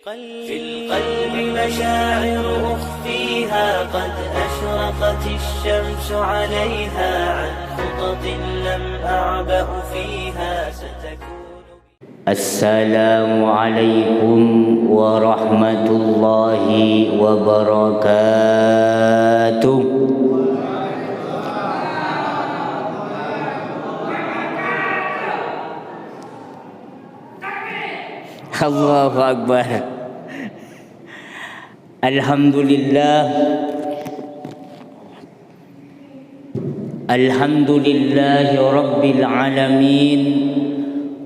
في القلب مشاعر أخفيها قد أشرقت الشمس عليها عن خطط لم أعبأ فيها ستكون. السلام عليكم ورحمة الله وبركاته. Allahu Akbar. Alhamdulillah. Alhamdulillahi Rabbil Alamin.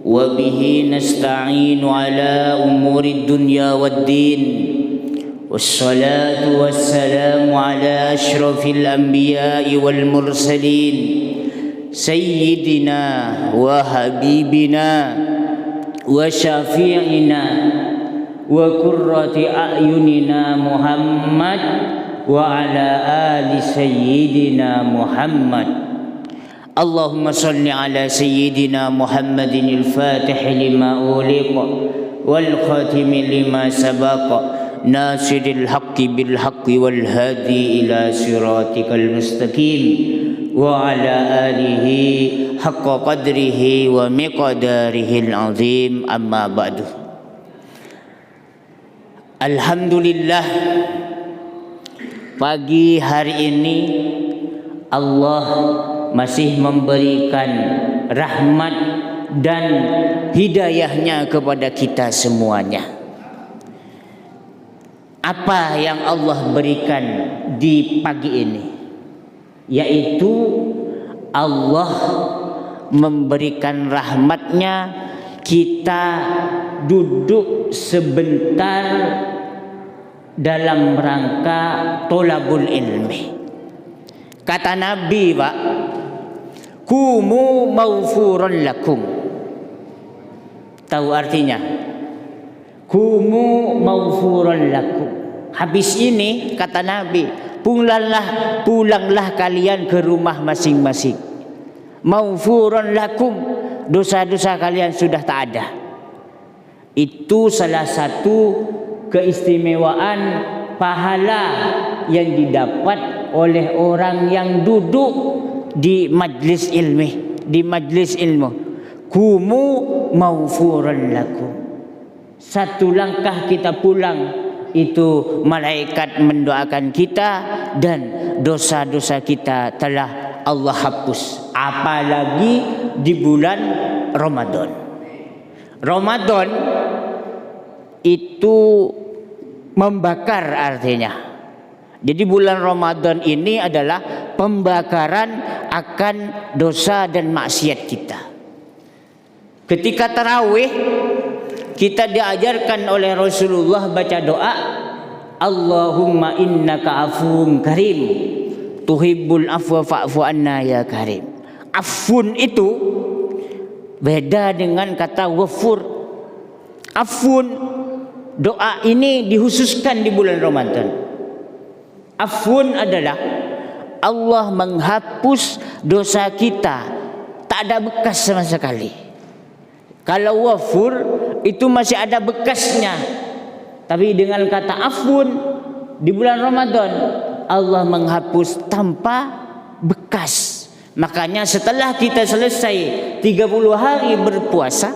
Wa bihi nasta'inu ala umuri dunya waddin. Wassalatu wassalamu ala ashrafil anbiya'i wal mursalin. Sayyidina wa habibina wa syafi'ina wa qurrati a'yunina Muhammad wa ala ali sayyidina Muhammad. Allahumma salli ala sayyidina Muhammadin al-fatih lima uliqa wal khatimi lima sabaqa nasiril haqqi bil haqqi wal hadi ila siratikal mustaqim wa ala alihi haqqa qadrihi wa miqdarihil azim, amma ba'du. Alhamdulillah, pagi hari ini Allah masih memberikan rahmat dan hidayahnya kepada kita semuanya. Apa yang Allah berikan di pagi ini? Yaitu Allah memberikan rahmatnya, kita duduk sebentar dalam rangka tolabul ilmi. Kata Nabi, Pak, kumu maghfuran lakum. Tahu artinya? Kumu maghfuran lakum. Habis ini kata Nabi, pulanglah kalian ke rumah masing-masing. Maghfuran lakum, dosa-dosa kalian sudah tak ada. Itu salah satu keistimewaan pahala yang didapat oleh orang yang duduk di majlis ilmi, di majlis ilmu. Kumu maghfuran lakum. Satu langkah kita pulang, itu malaikat mendoakan kita dan dosa-dosa kita telah Allah hapus. Apalagi di bulan Ramadan. Ramadan itu membakar artinya. Jadi bulan Ramadan ini adalah pembakaran akan dosa dan maksiat kita. Ketika tarawih, kita diajarkan oleh Rasulullah baca doa, Allahumma innaka afuwun karim tuhibbul afwa fa'fu anna ya karim. Afun itu beda dengan kata ghafur. Afun, doa ini dikhususkan di bulan Ramadan. Afun adalah Allah menghapus dosa kita, tak ada bekas sama sekali. Kalau ghafur itu masih ada bekasnya. Tapi dengan kata afun di bulan Ramadan, Allah menghapus tanpa bekas. Makanya setelah kita selesai 30 hari berpuasa,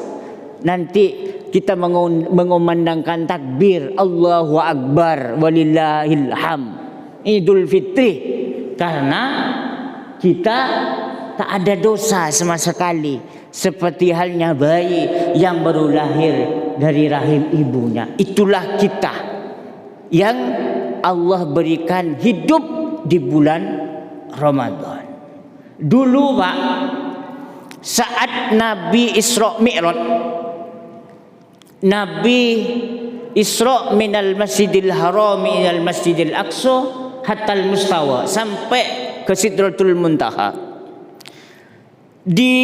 nanti kita mengumandangkan takbir Allahu Akbar walillahil ham, Idul Fitri, karena kita tak ada dosa sama sekali, seperti halnya bayi yang baru lahir dari rahim ibunya. Itulah kita yang Allah berikan hidup di bulan Ramadan. Dulu, Pak, saat Nabi Isra Mi'raj, Nabi Isra minal Masjidil Haram ilal Masjidil Aqsa hatta al-Mustawa, sampai ke Sidratul Muntaha. Di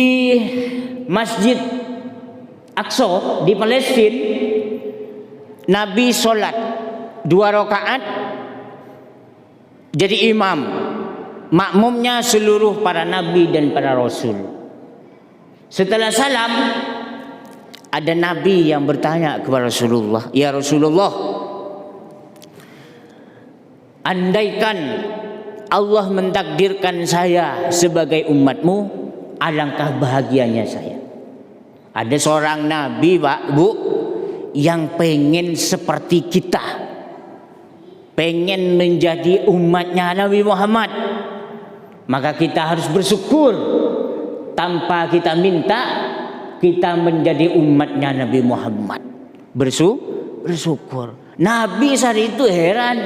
Masjid Aqsa di Palestina, Nabi sholat 2 rakaat jadi imam, makmumnya seluruh para nabi dan para rasul. Setelah salam, Ada Nabi yang bertanya kepada Rasulullah, "Ya Rasulullah, andaikan Allah mentakdirkan saya sebagai umatmu, alangkah bahagianya saya." Ada seorang Nabi, Pak, Bu, yang pengen seperti kita, pengen menjadi umatnya Nabi Muhammad. Maka kita harus bersyukur tanpa kita minta. Kita menjadi umatnya Nabi Muhammad. Bersyukur. Nabi saat itu heran.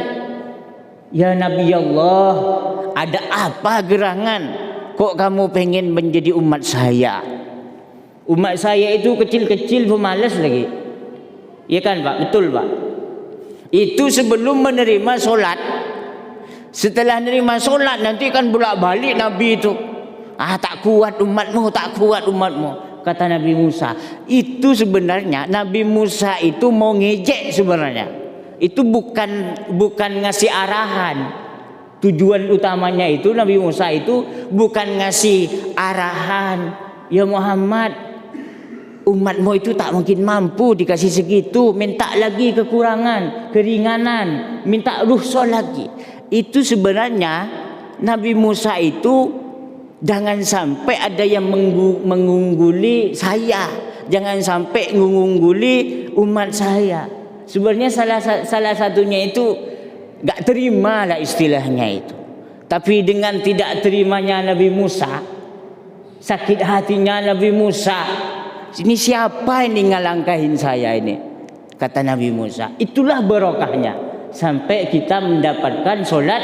"Ya Nabi Allah, ada apa gerangan? Kok kamu pengen menjadi umat saya? Umat saya itu kecil-kecil, pemalas lagi." Iya kan Pak? Betul Pak? Itu sebelum menerima sholat. Setelah menerima sholat nanti kan bolak-balik Nabi itu. Tak kuat umatmu, tak kuat umatmu. Kata Nabi Musa, itu sebenarnya Nabi Musa itu mau ngejek sebenarnya. Itu bukan ngasih arahan. Tujuan utamanya itu Nabi Musa itu bukan ngasih arahan. "Ya Muhammad, umatmu itu tak mungkin mampu dikasih segitu, minta lagi kekurangan, keringanan, minta rukhsah lagi." Itu sebenarnya Nabi Musa itu jangan sampai ada yang mengungguli saya, jangan sampai mengungguli umat saya. Sebenarnya salah satunya itu gak terima lah istilahnya itu. Tapi dengan tidak terimanya Nabi Musa, sakit hatinya Nabi Musa, "Ini siapa ini ngalangkahin saya ini?" Kata Nabi Musa, itulah barokahnya sampai kita mendapatkan sholat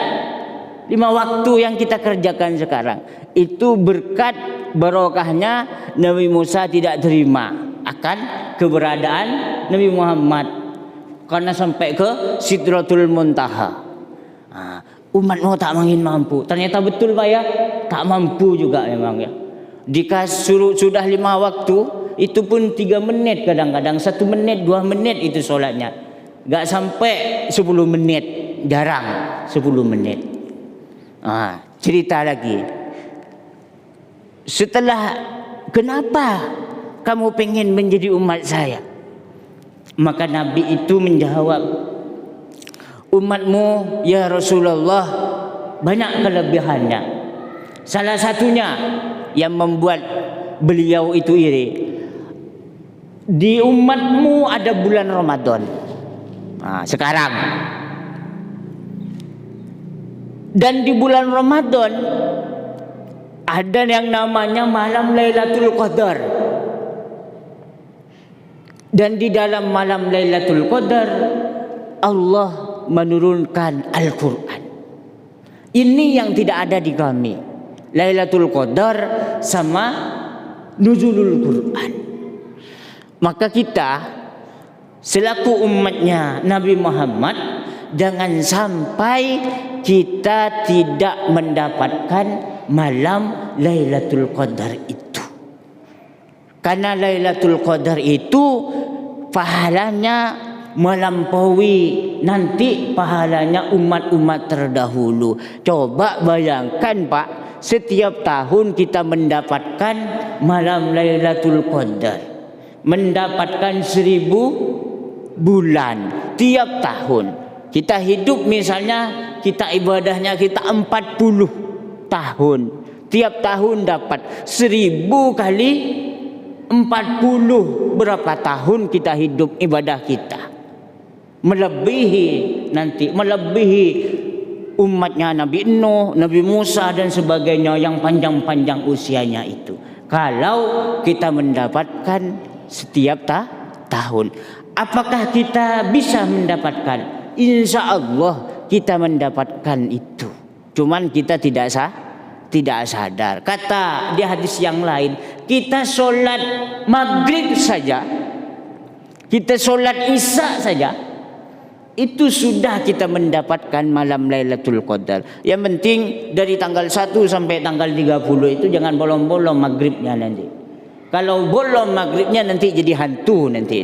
5 waktu yang kita kerjakan sekarang. Itu berkat barokahnya Nabi Musa tidak terima akan keberadaan Nabi Muhammad, karena sampai ke Sidratul Muntaha. Umatmu tak mungkin mampu. Ternyata betul Pak ya, tak mampu juga memang ya. Dikasih sudah 5 waktu, itu pun 3 menit kadang-kadang, 1 menit 2 menit itu sholatnya. Gak sampai 10 menit, jarang 10 menit. Cerita lagi. Setelah, "Kenapa kamu pengen menjadi umat saya?" Maka Nabi itu menjawab, "Umatmu ya Rasulullah banyak kelebihannya. Salah satunya yang membuat beliau itu iri. Di umatmu ada bulan Ramadan. Sekarang. Dan di bulan Ramadan ada yang namanya malam Lailatul Qadar. Dan di dalam malam Lailatul Qadar Allah menurunkan Al-Quran. Ini yang tidak ada di kami. Lailatul Qadar sama nuzulul Quran." Maka kita selaku umatnya Nabi Muhammad, jangan sampai kita tidak mendapatkan malam Lailatul Qadar itu. Karena Lailatul Qadar itu pahalanya melampaui nanti pahalanya umat-umat terdahulu. Coba bayangkan Pak, setiap tahun kita mendapatkan malam Lailatul Qadar, mendapatkan 1000 bulan tiap tahun. Kita hidup misalnya, kita ibadahnya kita 40 tahun. Tiap tahun dapat 1000 kali 40. Berapa tahun kita hidup ibadah kita? Melebihi umatnya Nabi Nuh, Nabi Musa dan sebagainya yang panjang-panjang usianya itu. Kalau kita mendapatkan setiap tahun, apakah kita bisa mendapatkan? Insya Allah kita mendapatkan itu. Cuman kita tidak sadar. Kata di hadis yang lain, kita sholat maghrib saja, kita sholat isya saja, itu sudah kita mendapatkan malam Lailatul Qadar. Yang penting dari tanggal 1 sampai tanggal 30 itu jangan bolong-bolong maghribnya nanti. Kalau bolong maghribnya nanti jadi hantu nanti.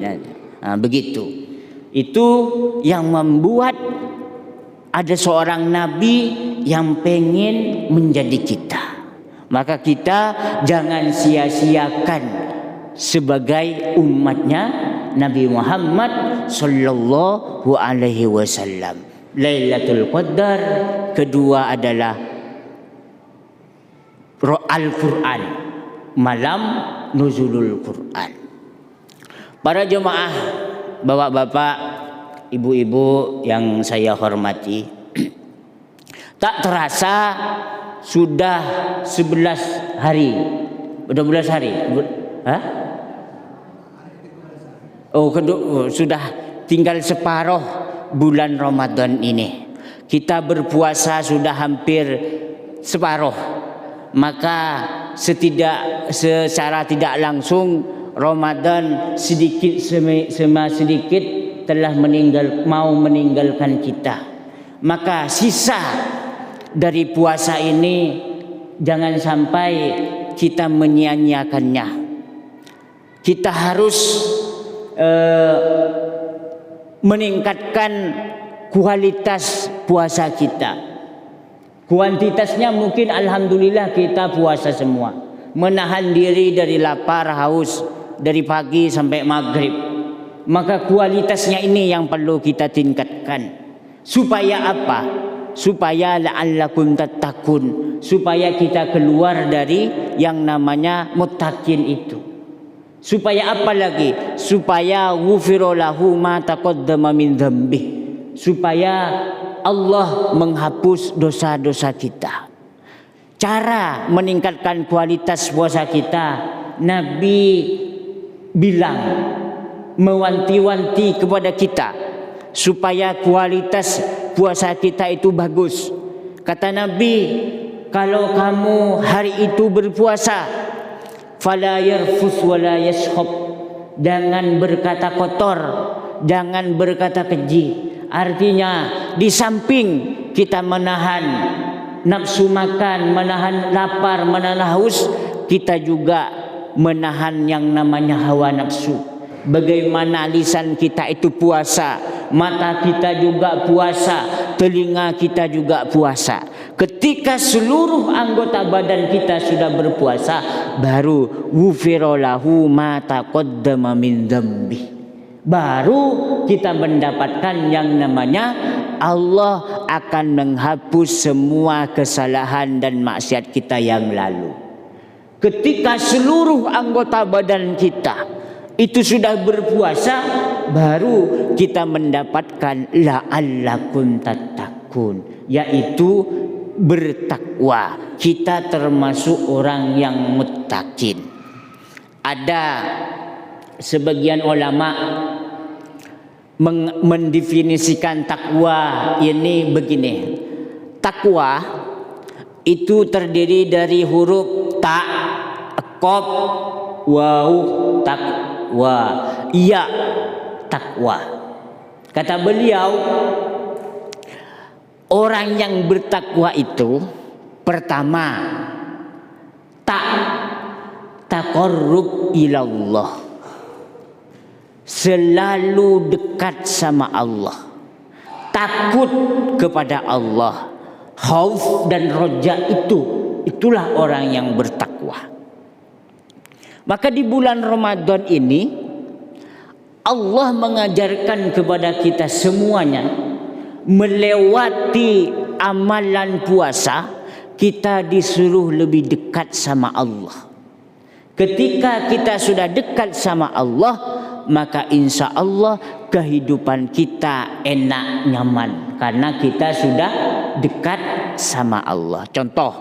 Begitu. Itu yang membuat ada seorang nabi yang pengen menjadi kita. Maka kita jangan sia-siakan sebagai umatnya Nabi Muhammad sallallahu alaihi wasallam. Lailatul Qadar, kedua adalah Al-Quran, malam nuzulul Quran. Para jemaah, bapak-bapak, ibu-ibu yang saya hormati, tak terasa sudah 11 hari. 12 hari. Hah? Sudah tinggal separuh bulan Ramadan ini. Kita berpuasa sudah hampir separuh. Maka secara tidak langsung Ramadan sedikit telah mau meninggalkan kita. Maka sisa dari puasa ini jangan sampai kita menyia-nyiakannya. Kita harus meningkatkan kualitas puasa kita. Kuantitasnya mungkin alhamdulillah kita puasa semua, menahan diri dari lapar haus dari pagi sampai maghrib. Maka kualitasnya ini yang perlu kita tingkatkan. Supaya apa? Supaya la'allakum tattaqun, supaya kita keluar dari yang namanya muttaqin itu. Supaya apa lagi? Supaya ghufira lahu ma taqaddama min dzambih, supaya Allah menghapus dosa-dosa kita. Cara meningkatkan kualitas puasa kita, Nabi bilang, mewanti-wanti kepada kita supaya kualitas puasa kita itu bagus. Kata Nabi, kalau kamu hari itu berpuasa, fala yarfus wala yashkhab, jangan berkata kotor, jangan berkata keji. Artinya di samping kita menahan nafsu makan, menahan lapar, menahan haus, kita juga menahan yang namanya hawa nafsu. Bagaimana lisan kita itu puasa, mata kita juga puasa, telinga kita juga puasa. Ketika seluruh anggota badan kita sudah berpuasa, baru ghufira lahu ma taqaddama min dzambi, baru kita mendapatkan yang namanya Allah akan menghapus semua kesalahan dan maksiat kita yang lalu. Ketika seluruh anggota badan kita itu sudah berpuasa, baru kita mendapatkan la'allakum tattaqun, yaitu bertakwa. Kita termasuk orang yang muttaqin. Ada sebagian ulama mendefinisikan takwa ini begini. Takwa itu terdiri dari huruf ta, qaf, waw, takwa. Iya, takwa. Kata beliau, orang yang bertakwa itu pertama taqarrub ilallah, selalu dekat sama Allah, takut kepada Allah, khauf dan roja, itulah orang yang bertakwa. Maka di bulan Ramadan ini Allah mengajarkan kepada kita semuanya, melewati amalan puasa kita disuruh lebih dekat sama Allah. Ketika kita sudah dekat sama Allah, maka insya Allah kehidupan kita enak, nyaman, karena kita sudah dekat sama Allah. Contoh,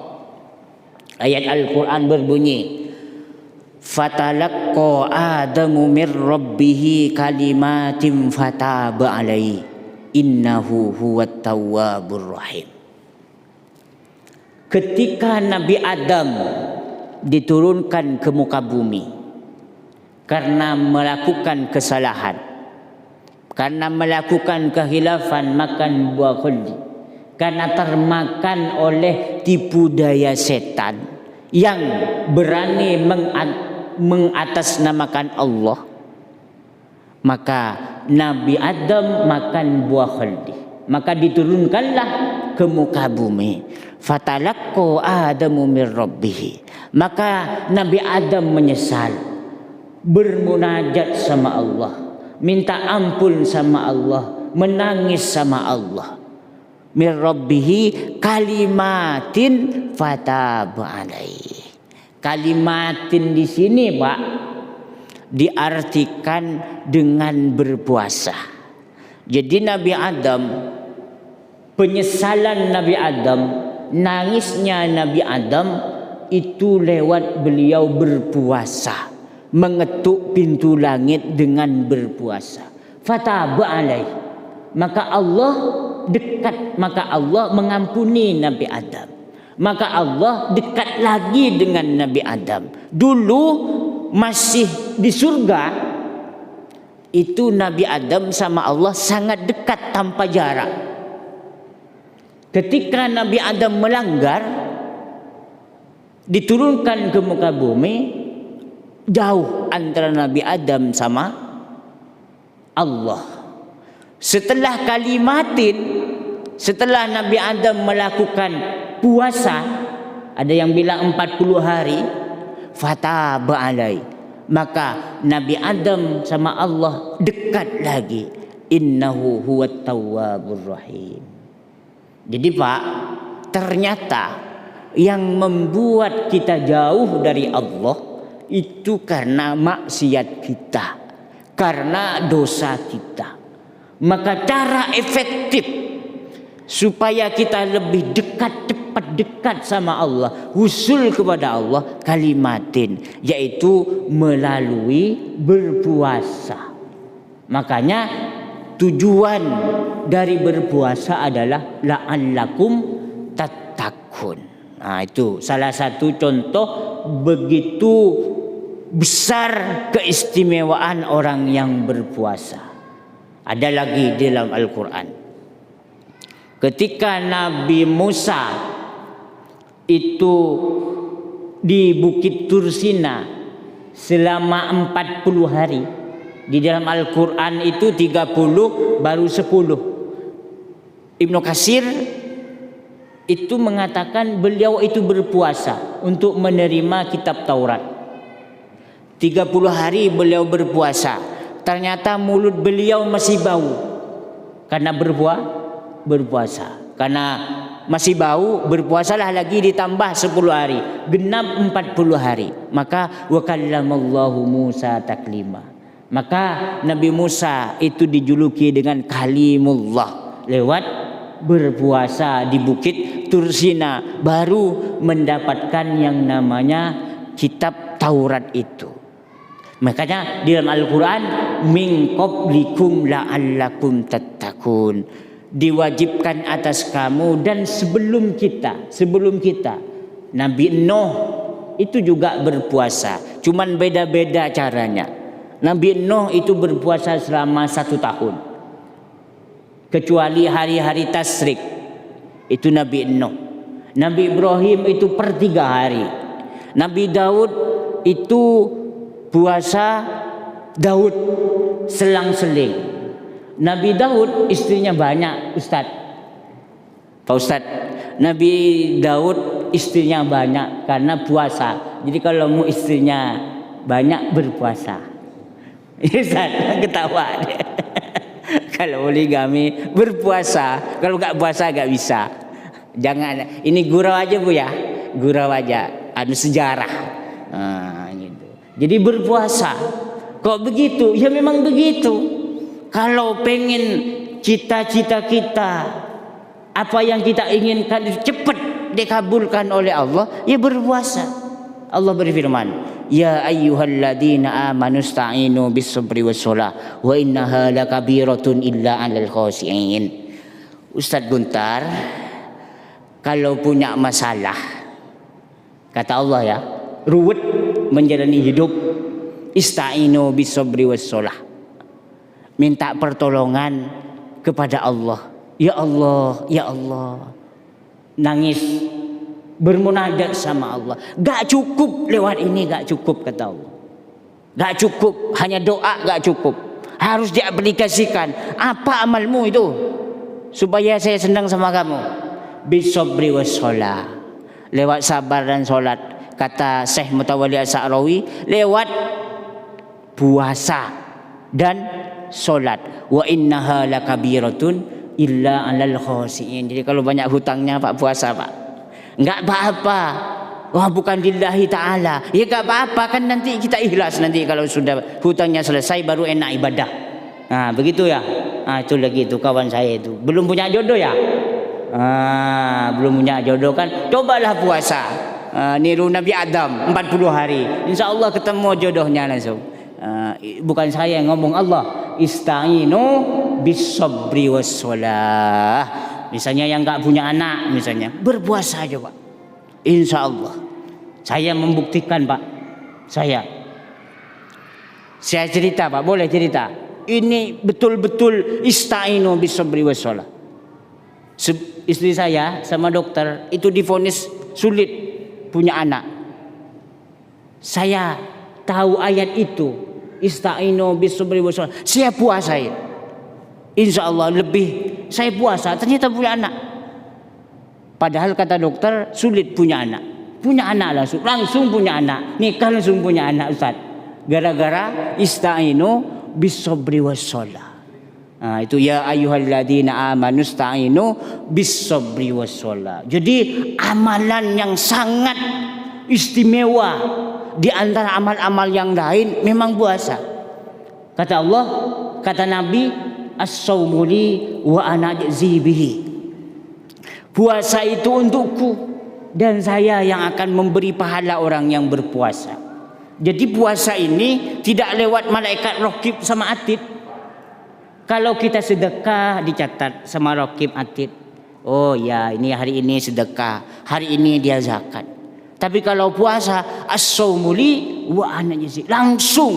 ayat Al-Quran berbunyi, fatalaqqa Adamu mir rabbih kalimatin fataba alaihi innahu huwat tawwabur rahim. Ketika Nabi Adam diturunkan ke muka bumi karena melakukan kesalahan, karena melakukan kehilafan, makan buah khuldi, karena termakan oleh tipu daya setan yang berani mengatasnamakan Allah, maka Nabi Adam makan buah khuldi. Maka diturunkanlah ke muka bumi, fatalaqqa Adamu mir rabbih. Maka Nabi Adam menyesal, bermunajat sama Allah, minta ampun sama Allah, menangis sama Allah. Min rabbihi kalimatin fataba alaihi. Kalimatin di sini, Pak, diartikan dengan berpuasa. Jadi Nabi Adam, penyesalan Nabi Adam, nangisnya Nabi Adam itu lewat beliau berpuasa, mengetuk pintu langit dengan berpuasa. Fataba alaih, maka Allah dekat, maka Allah mengampuni Nabi Adam, maka Allah dekat lagi dengan Nabi Adam. Dulu masih di surga itu Nabi Adam sama Allah sangat dekat tanpa jarak. Ketika Nabi Adam melanggar, diturunkan ke muka bumi, jauh antara Nabi Adam sama Allah. Setelah kalimatin, setelah Nabi Adam melakukan puasa, ada yang bilang 40 hari, fataba alai, maka Nabi Adam sama Allah dekat lagi. Innahu huwat tawwabur rahim. Jadi Pak, ternyata yang membuat kita jauh dari Allah itu karena maksiat kita, karena dosa kita. Maka cara efektif supaya kita lebih dekat, cepat dekat sama Allah, husul kepada Allah, kalimatin, yaitu melalui berpuasa. Makanya tujuan dari berpuasa adalah la'allakum tattaqun. Nah, itu salah satu contoh begitu besar keistimewaan orang yang berpuasa. Ada lagi di dalam Al-Quran. Ketika Nabi Musa itu di Bukit Tursina selama 40 hari. Di dalam Al-Quran itu 30 baru 10. Ibnu Katsir itu mengatakan beliau itu berpuasa untuk menerima kitab Taurat. 30 hari beliau berpuasa. Ternyata mulut beliau masih bau karena berpuasa. Karena masih bau, berpuasalah lagi ditambah 10 hari, genap 40 hari. Maka wa kallamallahu Musa taklima. Maka Nabi Musa itu dijuluki dengan Kalimullah lewat berpuasa di Bukit Tursina, baru mendapatkan yang namanya kitab Taurat itu. Makanya di dalam Al-Quran, min qablikum la'allakum tattaqun, diwajibkan atas kamu dan sebelum kita Nabi Nuh itu juga berpuasa, cuman beda-beda caranya. Nabi Nuh itu berpuasa selama 1 tahun, kecuali hari-hari tasyrik, itu Nabi Nuh. Nabi Ibrahim itu per 3 hari. Nabi Daud itu puasa Daud selang-seling. Nabi Daud istrinya banyak, Ustaz. Pak Ustaz, Nabi Daud istrinya banyak karena puasa. Jadi kalau mau istrinya banyak berpuasa. Ustaz ketawa. Kalau poligami berpuasa, kalau nggak puasa nggak bisa. Jangan, ini gurau aja Bu ya, gurau aja. Anu sejarah. Gitu. Jadi berpuasa. Kok begitu? Ya memang begitu. Kalau pengen cita-cita kita, apa yang kita inginkan cepat dikabulkan oleh Allah, ya berpuasa. Allah berfirman, ya ayyuhalladzina amanu sta'inu bis-sabri was-shalah wa innaha lakabiratun illa 'alal khashi'in. Ustaz Guntar, kalau punya masalah, kata Allah ya, ruwet menjalani hidup, ista'inu bis-sabri was-shalah, minta pertolongan kepada Allah. Ya Allah, ya Allah, nangis, bermunajat sama Allah. Gak cukup lewat ini, gak cukup kata Allah. Gak cukup, hanya doa gak cukup. Harus diaplikasikan. Apa amalmu itu supaya saya senang sama kamu? Bis-sabri was-shalah, lewat sabar dan sholat. Kata Syekh Mutawalli As-Sa'rawi, lewat puasa dan solat. Wa innaha lakabiratun illa 'alal khasiin. Jadi kalau banyak hutangnya Pak, puasa Pak, enggak apa-apa. Wah, bukan lillahi ta'ala. Ya enggak apa-apa, kan nanti kita ikhlas nanti kalau sudah hutangnya selesai baru enak ibadah. Nah, begitu ya. Nah, itu lagi itu kawan saya itu. Belum punya jodoh ya? Belum punya jodoh kan? Cobalah puasa. Niru Nabi Adam 40 hari. Insya Allah ketemu jodohnya langsung. Bukan saya yang ngomong, Allah. Ista'inu bis-sabri was-shalah. Misalnya yang enggak punya anak misalnya, berpuasa aja Pak. Insya Allah. Saya membuktikan Pak. Saya cerita Pak, boleh cerita. Ini betul-betul ista'inu bis-sabri was-shalah. Istri saya sama dokter itu divonis sulit punya anak. Saya tahu ayat itu, ista'inu bis-sabri was-shalah. Saya puasain. Insya Allah lebih saya puasa, ternyata punya anak. Padahal kata dokter sulit punya anak. Punya anak langsung punya anak. Nikah langsung punya anak Ustaz. Gara-gara ista'inu bis-sabri was-shalah. Itu ya ayyuhalladzina amanu ista'inu bis-sabri was-shalah. Jadi amalan yang sangat istimewa di antara amal-amal yang lain memang puasa. Kata Allah, kata Nabi, as-saumu li wa ana ajzi bihi. Puasa itu untukku dan saya yang akan memberi pahala orang yang berpuasa. Jadi puasa ini tidak lewat malaikat raqib sama atid. Kalau kita sedekah dicatat sama raqib atid. Oh ya, ini hari ini sedekah, hari ini dia zakat. Tapi kalau puasa as-saumu li wa ana ajzi, langsung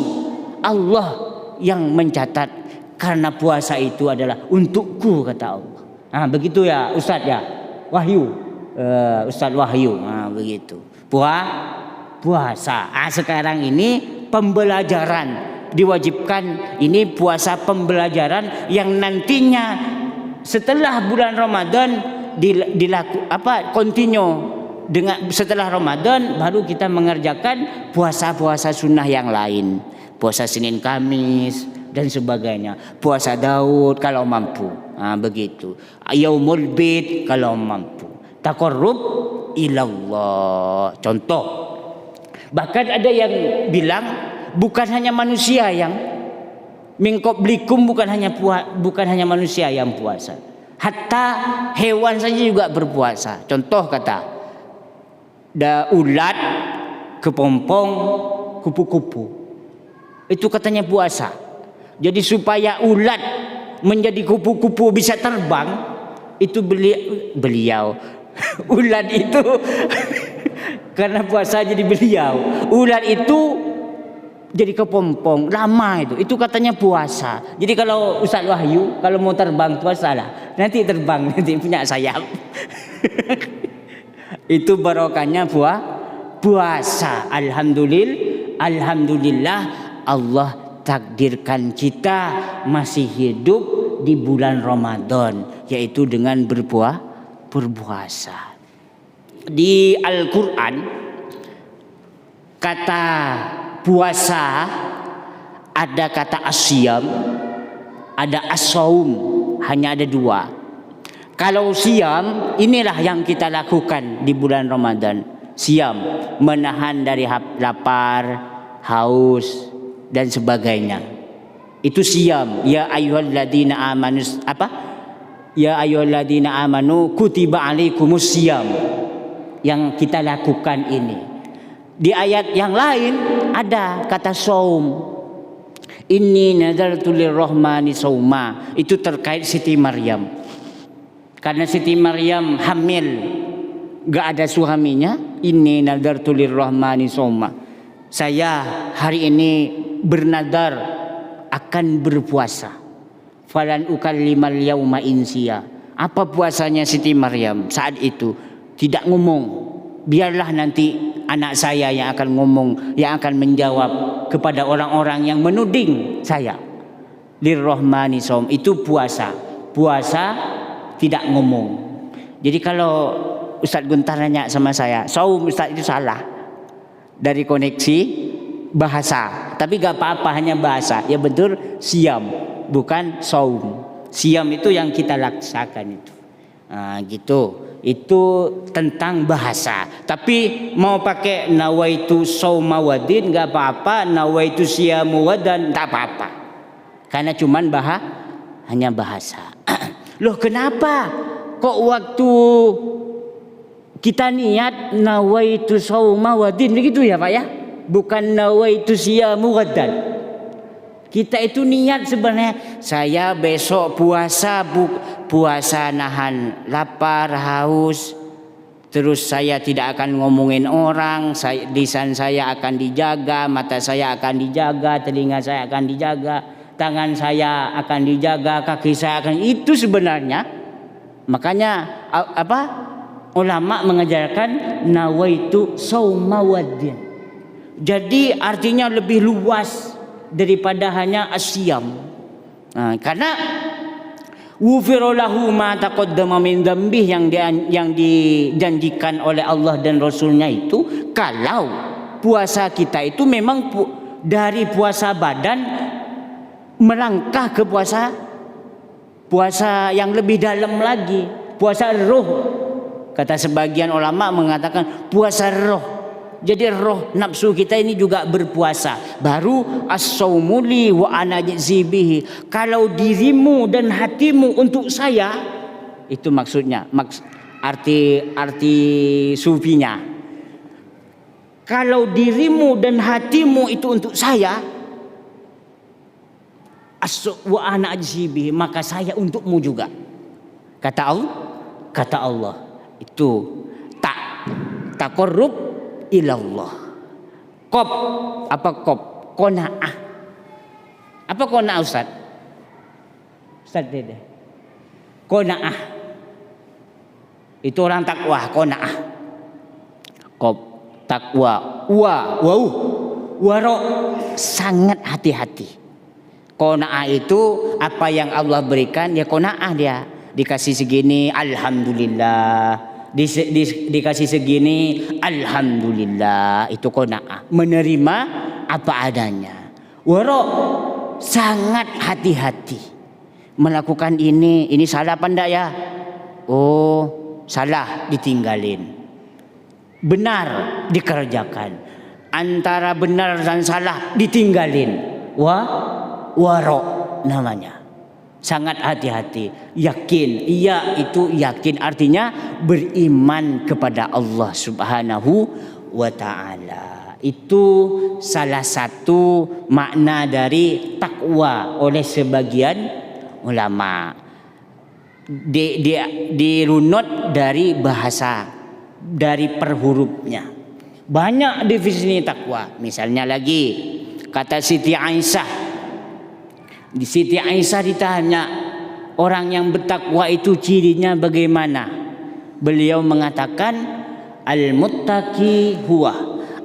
Allah yang mencatat karena puasa itu adalah untukku kata Allah. Nah, begitu ya Ustaz ya. Wahyu, Ustaz Wahyu, begitu. Puasa. Sekarang ini pembelajaran diwajibkan. Ini puasa pembelajaran yang nantinya setelah bulan Ramadan continue dengan setelah Ramadan baru kita mengerjakan puasa-puasa sunnah yang lain. Puasa Senin Kamis dan sebagainya. Puasa Daud kalau mampu. Begitu. Yaumul Bid kalau mampu. Taqarrub ilallah. Contoh. Bahkan ada yang bilang bukan hanya manusia yang min qablikum, bukan hanya manusia yang puasa. Hatta hewan saja juga berpuasa. Contoh kata ulat, kepompong, kupu-kupu. Itu katanya puasa. Jadi supaya ulat menjadi kupu-kupu bisa terbang, itu beliau ulat itu karena puasa jadi beliau. Ulat itu jadi kepompong lama itu katanya puasa. Jadi kalau Ustaz Wahyu kalau mau terbang puasalah, nanti terbang nanti punya sayap. Itu barokahnya puasa. Alhamdulillah Allah takdirkan kita masih hidup di bulan Ramadan, yaitu dengan berpuasa. Di Al-Quran kata puasa ada kata asyam, ada as-saum, hanya ada dua. Kalau siam inilah yang kita lakukan di bulan Ramadan. Siam menahan dari lapar, haus dan sebagainya. Itu siam. Ya ayyuhalladzina amanu Ya ayyuhalladzina amanu kutiba alaikumus siyam. Yang kita lakukan ini. Di ayat yang lain ada kata saum. Inni nadartu lirrahmani sauma. Itu terkait Siti Maryam. Karena Siti Maryam hamil, gak ada suaminya. Inni nadartu lirrahmani sauma. Saya hari ini bernadar akan berpuasa. Falan ukallimal yauma insiya. Apa puasanya Siti Maryam saat itu? Tidak ngomong. Biarlah nanti anak saya yang akan ngomong, yang akan menjawab kepada orang-orang yang menuding saya. Lirrahmani saum, itu puasa. Puasa tidak ngomong. Jadi kalau Ustaz Guntar nanya sama saya, saum Ustaz itu salah. Dari koneksi bahasa. tapi gak apa-apa, hanya bahasa. Ya betul, siam, bukan saum. Siam itu yang kita laksakan itu. Nah, gitu. Itu tentang bahasa. Tapi mau pakai nawaitu sauma wadin gak apa-apa, nawaitu siamu wadan tak apa-apa. Karena cuman hanya bahasa. Loh kenapa kok waktu kita niat nawaitu sauma wadin begitu ya Pak ya? Bukan nawaitu siamu wadan. Kita itu niat sebenarnya, saya besok puasa nahan lapar, haus. Terus saya tidak akan ngomongin orang, lisan saya akan dijaga, mata saya akan dijaga, telinga saya akan dijaga, tangan saya akan dijaga, kaki saya akan, itu sebenarnya. Makanya ulama mengajarkan nawaitu sauma wadin. Jadi artinya lebih luas daripada hanya asyam. Karena wufira lahu ma taqaddama min dzambih yang dijanjikan oleh Allah dan Rasulnya itu, kalau puasa kita itu memang dari puasa badan melangkah ke puasa yang lebih dalam lagi, puasa roh. Kata sebagian ulama mengatakan puasa roh. Jadi roh nafsu kita ini juga berpuasa. Baru as-saumu li wa ana ajzi bihi. Kalau dirimu dan hatimu untuk saya, itu maksudnya, arti sufinya. Kalau dirimu dan hatimu itu untuk saya, wa ana ajzi bihi, maka saya untukmu juga. Kata Allah itu taqarrub ilallah. Qanaah. Apa qanaah Ustaz? Ustaz Dede. Qanaah. Itu orang takwa, qanaah. Takwa. Waro, sangat hati-hati. Qanaah itu apa yang Allah berikan, ya qanaah dia. Dikasih segini, alhamdulillah. Dikasih segini, alhamdulillah. Itu qanaah, menerima apa adanya. Waro, sangat hati-hati melakukan ini salah apa enggak ya? Oh, salah, ditinggalin. Benar, dikerjakan. Antara benar dan salah, ditinggalin. Waro namanya. Sangat hati-hati, yakin. Iya, itu yakin artinya beriman kepada Allah Subhanahu wa ta'ala. Itu salah satu makna dari takwa oleh sebagian ulama. Dirunut dari bahasa, dari per hurufnya. Banyak definisi takwa. Misalnya lagi kata Siti Aisyah. Di Siti Aisyah ditanya, orang yang bertakwa itu cirinya bagaimana? Beliau mengatakan, al-muttaqi huwa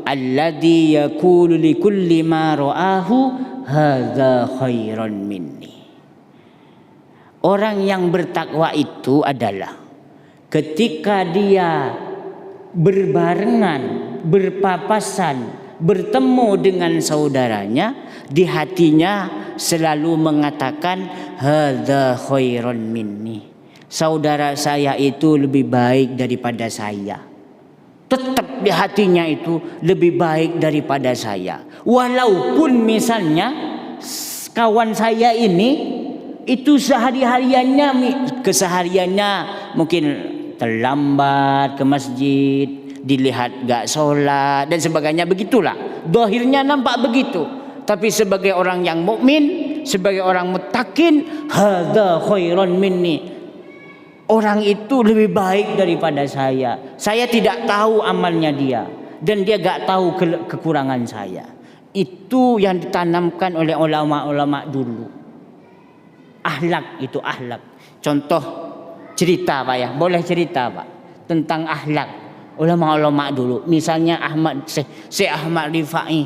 alladhi yaqulu li kulli ma ra'ahu hadza khairan minni. Orang yang bertakwa itu adalah ketika dia berbarengan, berpapasan, bertemu dengan saudaranya, di hatinya selalu mengatakan hadza khairan minni. Saudara saya itu lebih baik daripada saya. Tetap di hatinya itu lebih baik daripada saya. Walaupun misalnya kawan saya ini itu kesehariannya mungkin terlambat ke masjid, dilihat gak sholat dan sebagainya, begitulah. Dohirnya nampak begitu. Tapi sebagai orang yang mukmin, sebagai orang muttaqin, hadza khairan minni. Orang itu lebih baik daripada saya. Saya tidak tahu amalnya dia dan dia gak tahu kekurangan saya. Itu yang ditanamkan oleh ulama-ulama dulu. Akhlak itu akhlak. Contoh cerita Pak ya, boleh cerita Pak tentang akhlak ulama-ulama dulu. Misalnya Syekh Ahmad Rifai.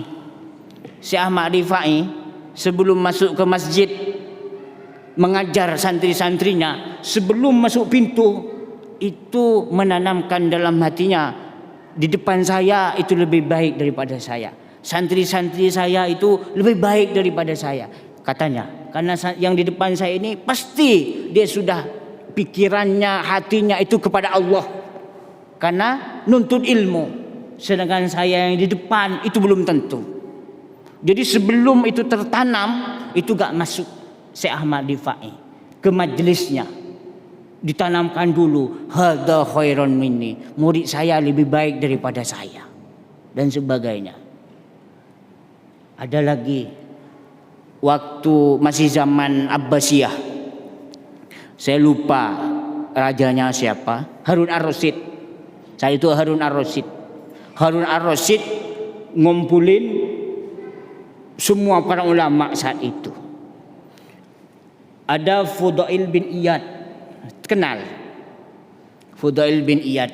Syekh Ahmad Rifai sebelum masuk ke masjid mengajar santri-santrinya, sebelum masuk pintu itu menanamkan dalam hatinya, di depan saya itu lebih baik daripada saya. Santri-santri saya itu lebih baik daripada saya, katanya. Karena yang di depan saya ini pasti dia sudah pikirannya, hatinya itu kepada Allah, karena nuntut ilmu. Sedangkan saya yang di depan itu belum tentu. Jadi sebelum itu tertanam, itu gak masuk Syekh Ahmad Rifai ke majelisnya. Ditanamkan dulu, hadza khairon minni, murid saya lebih baik daripada saya, dan sebagainya. Ada lagi waktu masih zaman Abbasiyah, saya lupa rajanya siapa, Harun ar-Rasyid. Saat itu Harun ar-Rasyid ngumpulin semua para ulama saat itu. Ada Fudail bin Iyad, kenal Fudail bin Iyad,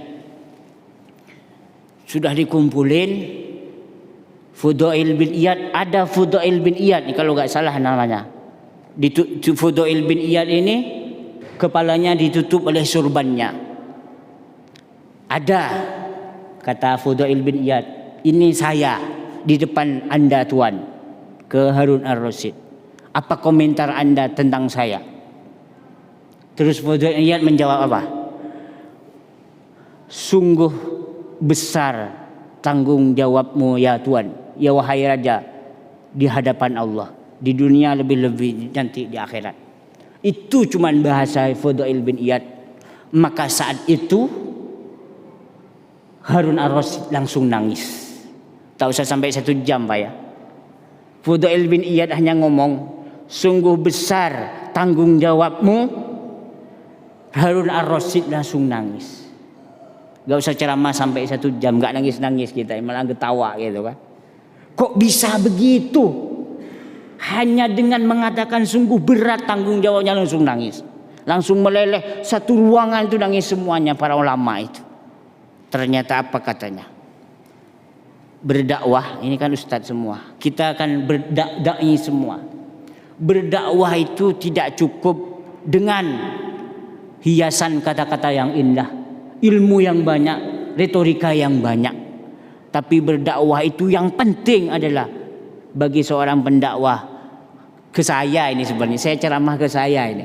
sudah dikumpulin. Fudail bin Iyad, ada Fudail bin Iyad kalau nggak salah namanya. Fudail bin Iyad ini kepalanya ditutup oleh surbannya. Ada, kata Fudail bin Iyad, ini saya di depan Anda Tuan, ke Harun ar-Rasyid. Apa komentar Anda tentang saya? Terus Fudail bin Iyad menjawab apa? Sungguh besar tanggung jawabmu ya Tuan, ya wahai raja, di hadapan Allah. Di dunia lebih-lebih nanti di akhirat. Itu cuman bahasa Fudail bin Iyad. Maka saat itu Harun ar-Rasyid langsung nangis. Tak usah sampai 1 jam Pak ya. Fudail bin Iyad hanya ngomong, sungguh besar tanggung jawabmu. Harun ar-Rasyid langsung nangis. Gak usah ceramah sampai 1 jam, gak nangis-nangis kita, malah ketawa gitu kan. Kok bisa begitu? Hanya dengan mengatakan sungguh berat tanggung jawabnya langsung nangis. Langsung meleleh, satu ruangan itu nangis semuanya para ulama itu. Ternyata apa katanya? Berdakwah, ini kan ustadz semua. Kita akan berdakwah semua. Berdakwah itu tidak cukup dengan hiasan kata-kata yang indah, ilmu yang banyak, retorika yang banyak. Tapi berdakwah itu yang penting adalah bagi seorang pendakwah, ke saya ini sebenarnya, saya ceramah ke saya ini,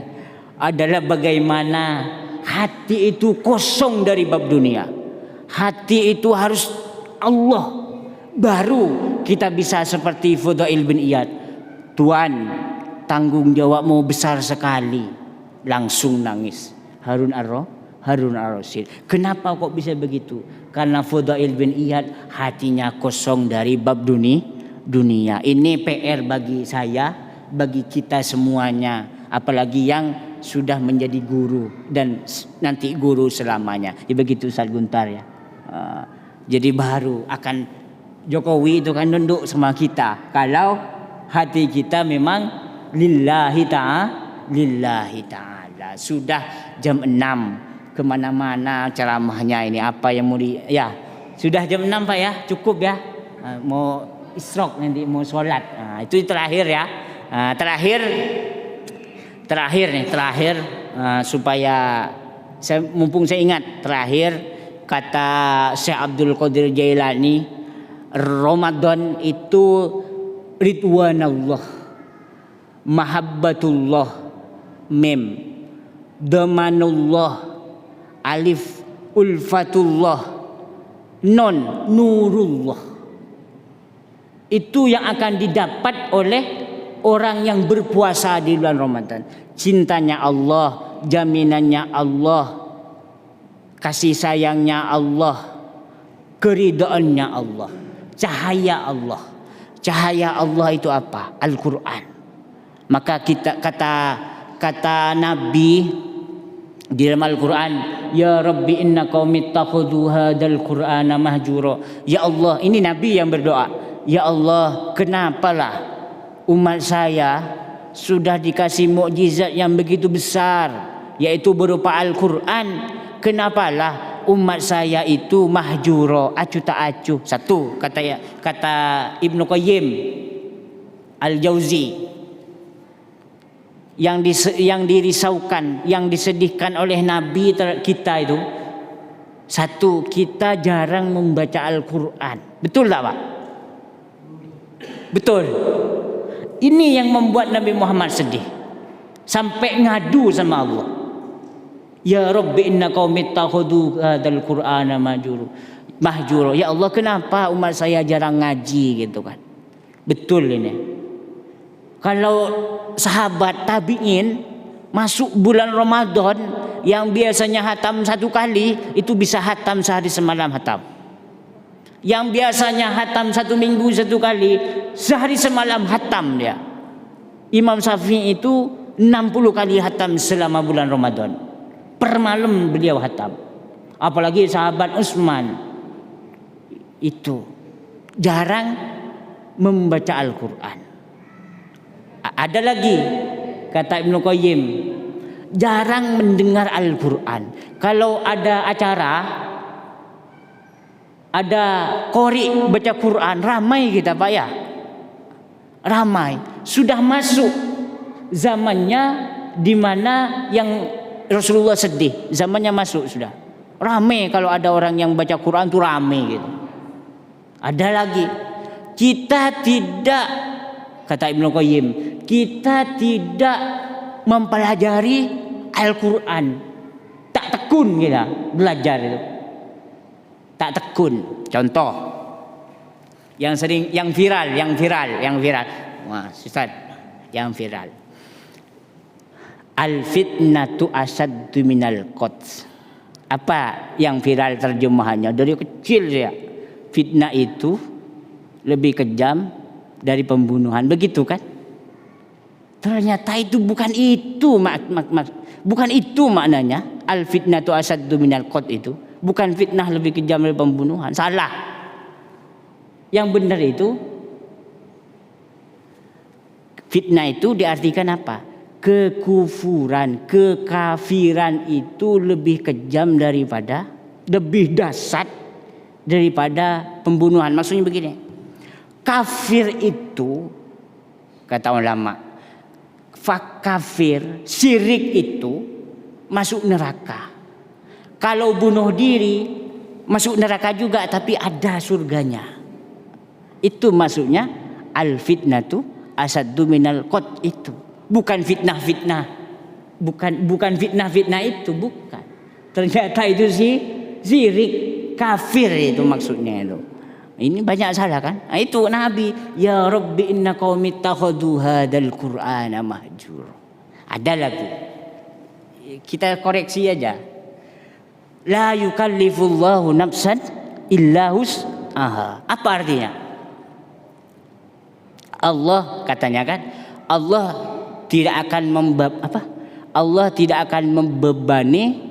adalah bagaimana hati itu kosong dari bab dunia. Hati itu harus Allah, baru kita bisa seperti Fudail bin Iyad. Tuan, tanggung jawabmu besar sekali. Langsung nangis Harun ar-Rasyid. Kenapa kok bisa begitu? Karena Fudail bin Iyad hatinya kosong dari bab dunia. Ini PR bagi saya, bagi kita semuanya, apalagi yang sudah menjadi guru dan nanti guru selamanya. Ya begitu Ustaz Guntar ya. Jadi baru akan Jokowi itu kan nunduk sama kita kalau hati kita memang lillahi ta'ala. Sudah jam 6, kemana-mana ceramahnya ini, apa yang mau ya sudah jam 6 Pak ya, cukup ya. Mau isyraq nanti, mau sholat. Itu terakhir ya. Terakhir supaya saya, mumpung saya ingat, terakhir kata Syekh Abdul Qadir Jailani, Ramadan itu ridwanallah, mahabbatullah, mim, damanullah, alif, ulfatullah, non, nurullah. Itu yang akan didapat oleh orang yang berpuasa di bulan Ramadan. Cintanya Allah, jaminannya Allah, kasih sayangnya Allah, keridaannya Allah, cahaya Allah. Cahaya Allah itu apa? Al-Quran. Maka kita kata Nabi di dalam Al-Quran, ya Rabbi inna qaumi ittakhadhu hadzal Qur'ana mahjura. Ya Allah, ini Nabi yang berdoa. Ya Allah, kenapalah umat saya sudah dikasih mukjizat yang begitu besar, yaitu berupa Al-Quran. Kenapalah umat saya itu mahjuro, acuh tak acuh. Satu kata Ibnu Qayyim Al-Jauzi, yang dirisaukan, yang disedihkan oleh Nabi kita itu, satu, kita jarang membaca Al-Quran. Betul tak Pak? Betul. Ini yang membuat Nabi Muhammad sedih. Sampai ngadu sama Allah. Ya Rabbi inna qaumi ittakhadhu hadzal Qur'ana mahjura. Ya Allah, kenapa umat saya jarang ngaji gitu kan? Betul ini. Kalau sahabat tabi'in masuk bulan Ramadan yang biasanya hatam 1 kali, itu bisa hatam sehari semalam hatam. Yang biasanya hatam 1 minggu 1 kali, sehari semalam hatam dia. Imam Syafi'i itu 60 kali hatam selama bulan Ramadan. Per malam beliau hatam. Apalagi sahabat Utsman itu jarang membaca Al-Quran. Ada lagi kata Ibnu Qayyim, jarang mendengar Al-Quran. Kalau ada acara, ada qori baca Quran, ramai kita Pak ya. Ramai. Sudah masuk zamannya di mana yang Rasulullah sedih. Zamannya masuk sudah. Ramai kalau ada orang yang baca Quran tuh ramai gitu. Ada lagi, kita tidak, kata Ibnu Qayyim, kita tidak mempelajari Al-Quran. Tak tekun kita belajar itu. Tak tekun. Contoh yang sering, yang viral. Wah, Ustaz, yang viral. Al-fitnatu asaddu minal qatl. Apa yang viral terjemahannya? Dari kecil ya. Fitnah itu lebih kejam dari pembunuhan. Begitu kan? Ternyata itu bukan itu bukan itu maknanya. Al-fitnatu asaddu minal qatl itu. Bukan fitnah lebih kejam dari pembunuhan. Salah. Yang benar itu, fitnah itu diartikan apa? Kekufuran, kekafiran itu lebih kejam daripada, lebih dahsyat daripada pembunuhan. Maksudnya begini, kafir itu, kata ulama, kafir, syirik itu masuk neraka. Kalau bunuh diri masuk neraka juga, tapi ada surganya. Itu maksudnya al-fitnatu asaddu minal qatl itu. Bukan fitnah-fitnah. Bukan fitnah-fitnah itu, bukan. Ternyata itu syirik, kafir itu maksudnya itu. Ini banyak salah kan? Nah, itu Nabi, ya Rabbi inna qaumi ittakhadhu hadzal Qur'ana mahjura. Ada lagi. Kita koreksi aja. La yukallifullahu nafsan illa wus'aha. Apa artinya? Allah katanya kan, Allah tidak akan Allah tidak akan membebani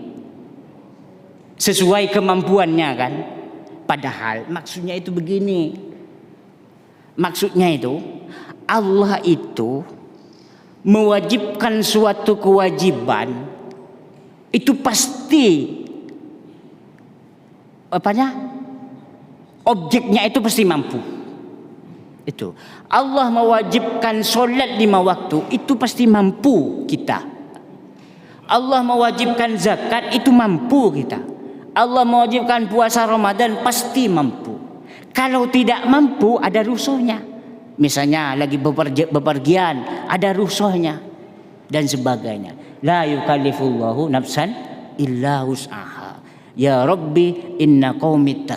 sesuai kemampuannya kan. Padahal maksudnya itu begini. Maksudnya itu Allah itu mewajibkan suatu kewajiban, itu pasti objeknya itu pasti mampu. Itu Allah mewajibkan solat 5 waktu, itu pasti mampu kita. Allah mewajibkan zakat, itu mampu kita. Allah mewajibkan puasa Ramadan, pasti mampu. Kalau tidak mampu, ada rusuhnya. Misalnya lagi bepergian, ada rusuhnya dan sebagainya. La yukallifullahu nafsan illa wus'aha. Ya Rabbi inna qaumi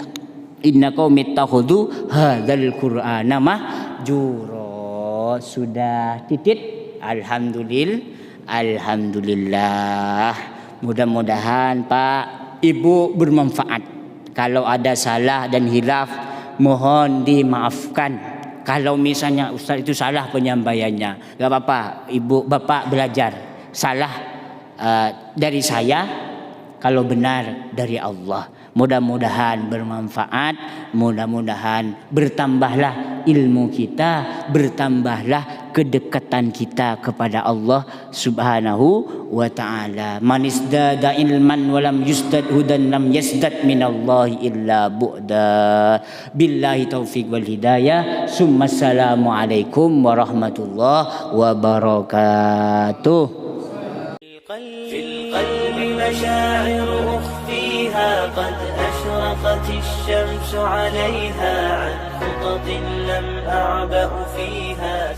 ittakhadhu hadzal Qur'ana mahjura. Sudah titik. Alhamdulillah. Mudah-mudahan Pak Ibu bermanfaat. Kalau ada salah dan hilaf, mohon dimaafkan. Kalau misalnya Ustaz itu salah penyampaiannya, gak apa-apa, Ibu Bapak belajar. Salah dari saya, kalau benar dari Allah. Mudah-mudahan bermanfaat, mudah-mudahan bertambahlah ilmu kita, bertambahlah kedekatan kita kepada Allah Subhanahu wa ta'ala. Man isdada ilman wa lam yusdad hudan lam yasdad minallahi illa bu'da. Billahi taufiq wal hidayah. Summa assalamu alaikum warahmatullahi wabarakatuh. في القلب مشاعر أخفيها قد أشرقت الشمس عليها عن نقطة لم أعبأ فيها